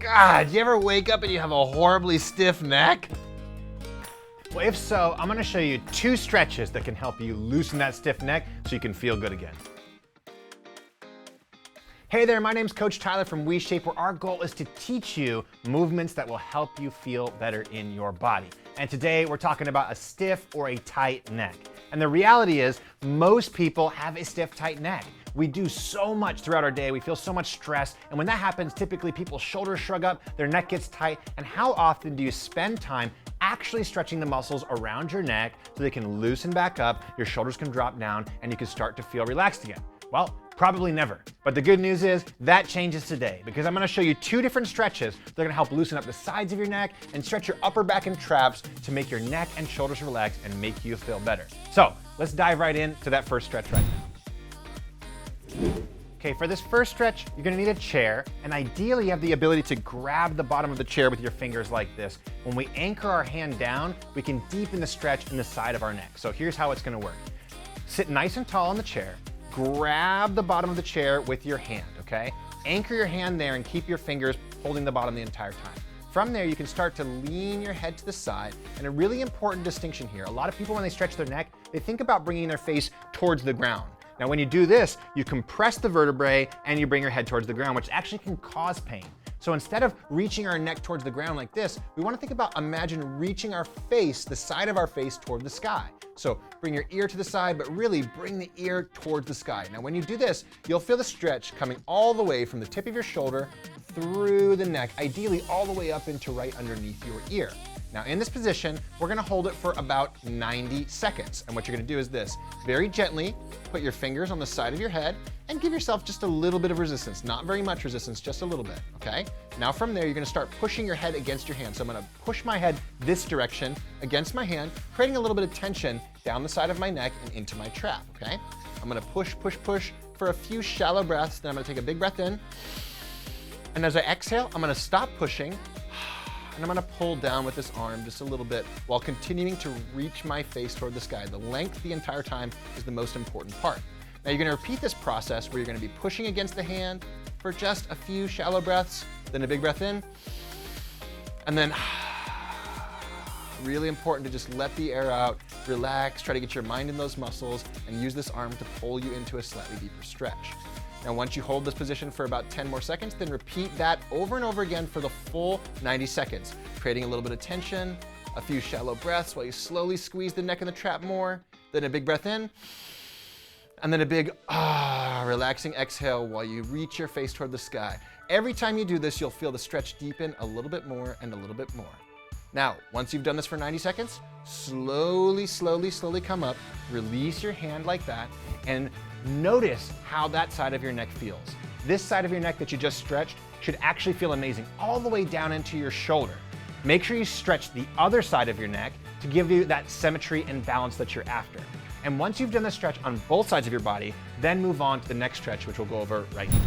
God, do you ever wake up and you have a horribly stiff neck? Well, if so, I'm gonna show you 2 stretches that can help you loosen that stiff neck so you can feel good again. Hey there, my name's Coach Tyler from WeShape, where our goal is to teach you movements that will help you feel better in your body. And today we're talking about a stiff or a tight neck. And the reality is, most people have a stiff, tight neck. We do so much throughout our day, we feel so much stress, and when that happens, typically people's shoulders shrug up, their neck gets tight, and how often do you spend time actually stretching the muscles around your neck so they can loosen back up, your shoulders can drop down, and you can start to feel relaxed again? Well, probably never. But the good news is that changes today, because I'm gonna show you 2 different stretches that are gonna help loosen up the sides of your neck and stretch your upper back and traps to make your neck and shoulders relax and make you feel better. So let's dive right into that first stretch right now. Okay, for this first stretch, you're gonna need a chair, and ideally you have the ability to grab the bottom of the chair with your fingers like this. When we anchor our hand down, we can deepen the stretch in the side of our neck. So here's how it's gonna work. Sit nice and tall on the chair, grab the bottom of the chair with your hand, okay? Anchor your hand there and keep your fingers holding the bottom the entire time. From there, you can start to lean your head to the side, and a really important distinction here. A lot of people, when they stretch their neck, they think about bringing their face towards the ground. Now, when you do this, you compress the vertebrae and you bring your head towards the ground, which actually can cause pain. So instead of reaching our neck towards the ground like this, we want to think about imagine reaching our face, the side of our face, toward the sky. So bring your ear to the side, but really bring the ear towards the sky. Now, when you do this, you'll feel the stretch coming all the way from the tip of your shoulder through the neck, ideally all the way up into right underneath your ear. Now, in this position, we're gonna hold it for about 90 seconds. And what you're gonna do is this, very gently put your fingers on the side of your head and give yourself just a little bit of resistance, not very much resistance, just a little bit, okay? Now from there, you're gonna start pushing your head against your hand. So I'm gonna push my head this direction against my hand, creating a little bit of tension down the side of my neck and into my trap, okay? I'm gonna push, push, push for a few shallow breaths, then I'm gonna take a big breath in. And as I exhale, I'm gonna stop pushing, and I'm gonna pull down with this arm just a little bit while continuing to reach my face toward the sky. The length the entire time is the most important part. Now you're gonna repeat this process where you're gonna be pushing against the hand for just a few shallow breaths, then a big breath in, and then really important to just let the air out, relax, try to get your mind in those muscles, and use this arm to pull you into a slightly deeper stretch. Now, once you hold this position for about 10 more seconds, then repeat that over and over again for the full 90 seconds, creating a little bit of tension, a few shallow breaths while you slowly squeeze the neck and the trap more, then a big breath in, and then a big relaxing exhale while you reach your face toward the sky. Every time you do this, you'll feel the stretch deepen a little bit more and a little bit more. Now, once you've done this for 90 seconds, slowly, slowly, slowly come up, release your hand like that, and notice how that side of your neck feels. This side of your neck that you just stretched should actually feel amazing all the way down into your shoulder. Make sure you stretch the other side of your neck to give you that symmetry and balance that you're after. And once you've done the stretch on both sides of your body, then move on to the next stretch, which we'll go over right now.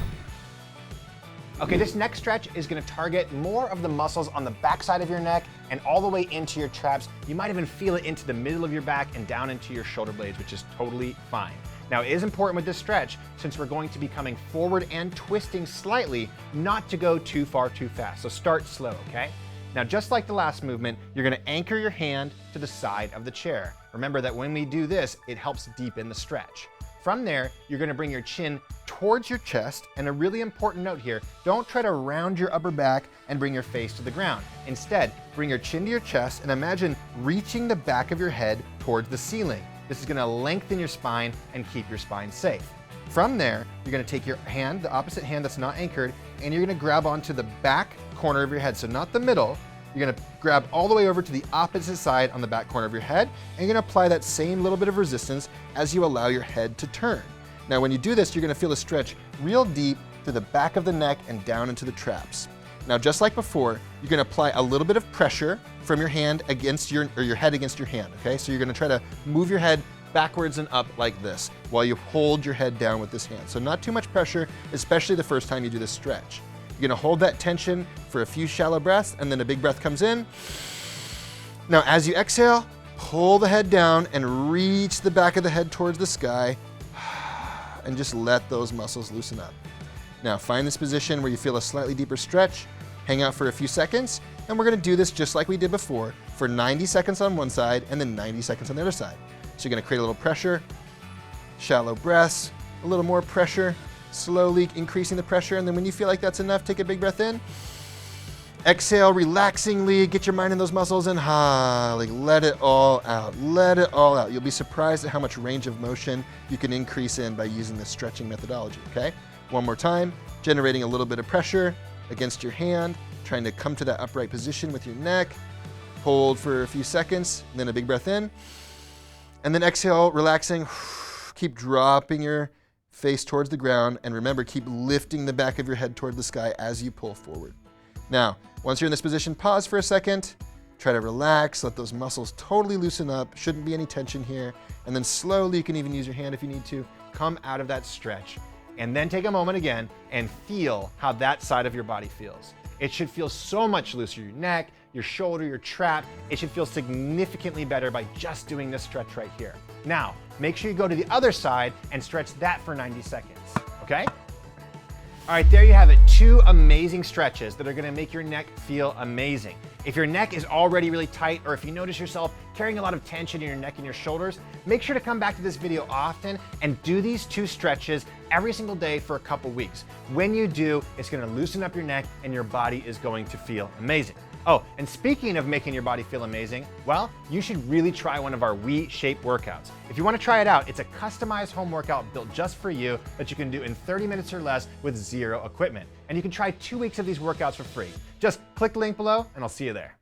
Okay, this next stretch is gonna target more of the muscles on the back side of your neck and all the way into your traps. You might even feel it into the middle of your back and down into your shoulder blades, which is totally fine. Now, it is important with this stretch, since we're going to be coming forward and twisting slightly, not to go too far too fast. So start slow, okay? Now, just like the last movement, you're gonna anchor your hand to the side of the chair. Remember that when we do this, it helps deepen the stretch. From there, you're gonna bring your chin towards your chest, and a really important note here, don't try to round your upper back and bring your face to the ground. Instead, bring your chin to your chest and imagine reaching the back of your head towards the ceiling. This is gonna lengthen your spine and keep your spine safe. From there, you're gonna take your hand, the opposite hand that's not anchored, and you're gonna grab onto the back corner of your head, so not the middle. You're gonna grab all the way over to the opposite side on the back corner of your head, and you're gonna apply that same little bit of resistance as you allow your head to turn. Now, when you do this, you're gonna feel a stretch real deep through the back of the neck and down into the traps. Now, just like before, you're gonna apply a little bit of pressure from your hand against your head against your hand, okay? So you're gonna try to move your head backwards and up like this while you hold your head down with this hand. So not too much pressure, especially the first time you do this stretch. You're gonna hold that tension for a few shallow breaths, and then a big breath comes in. Now, as you exhale, pull the head down and reach the back of the head towards the sky, and just let those muscles loosen up. Now, find this position where you feel a slightly deeper stretch, Hang out for a few seconds, and we're gonna do this just like we did before for 90 seconds on one side and then 90 seconds on the other side. So you're gonna create a little pressure, shallow breaths, a little more pressure, slowly increasing the pressure, and then when you feel like that's enough, take a big breath in. Exhale, relaxingly, get your mind in those muscles and like let it all out. Let it all out. You'll be surprised at how much range of motion you can increase in by using this stretching methodology, okay? One more time, generating a little bit of pressure against your hand, trying to come to that upright position with your neck. Hold for a few seconds, and then a big breath in. And then exhale, relaxing. Keep dropping your face towards the ground, and remember, keep lifting the back of your head toward the sky as you pull forward. Now, once you're in this position, pause for a second, try to relax, let those muscles totally loosen up, shouldn't be any tension here, and then slowly, you can even use your hand if you need to, come out of that stretch. And then take a moment again and feel how that side of your body feels. It should feel so much looser, your neck, your shoulder, your trap. It should feel significantly better by just doing this stretch right here. Now, make sure you go to the other side and stretch that for 90 seconds, okay? All right, there you have it. 2 amazing stretches that are gonna make your neck feel amazing. If your neck is already really tight, or if you notice yourself carrying a lot of tension in your neck and your shoulders, make sure to come back to this video often and do these 2 stretches every single day for a couple weeks. When you do, it's gonna loosen up your neck and your body is going to feel amazing. Oh, and speaking of making your body feel amazing, well, you should really try one of our We Shape workouts. If you want to try it out, it's a customized home workout built just for you that you can do in 30 minutes or less with 0 equipment. And you can try 2 weeks of these workouts for free. Just click the link below and I'll see you there.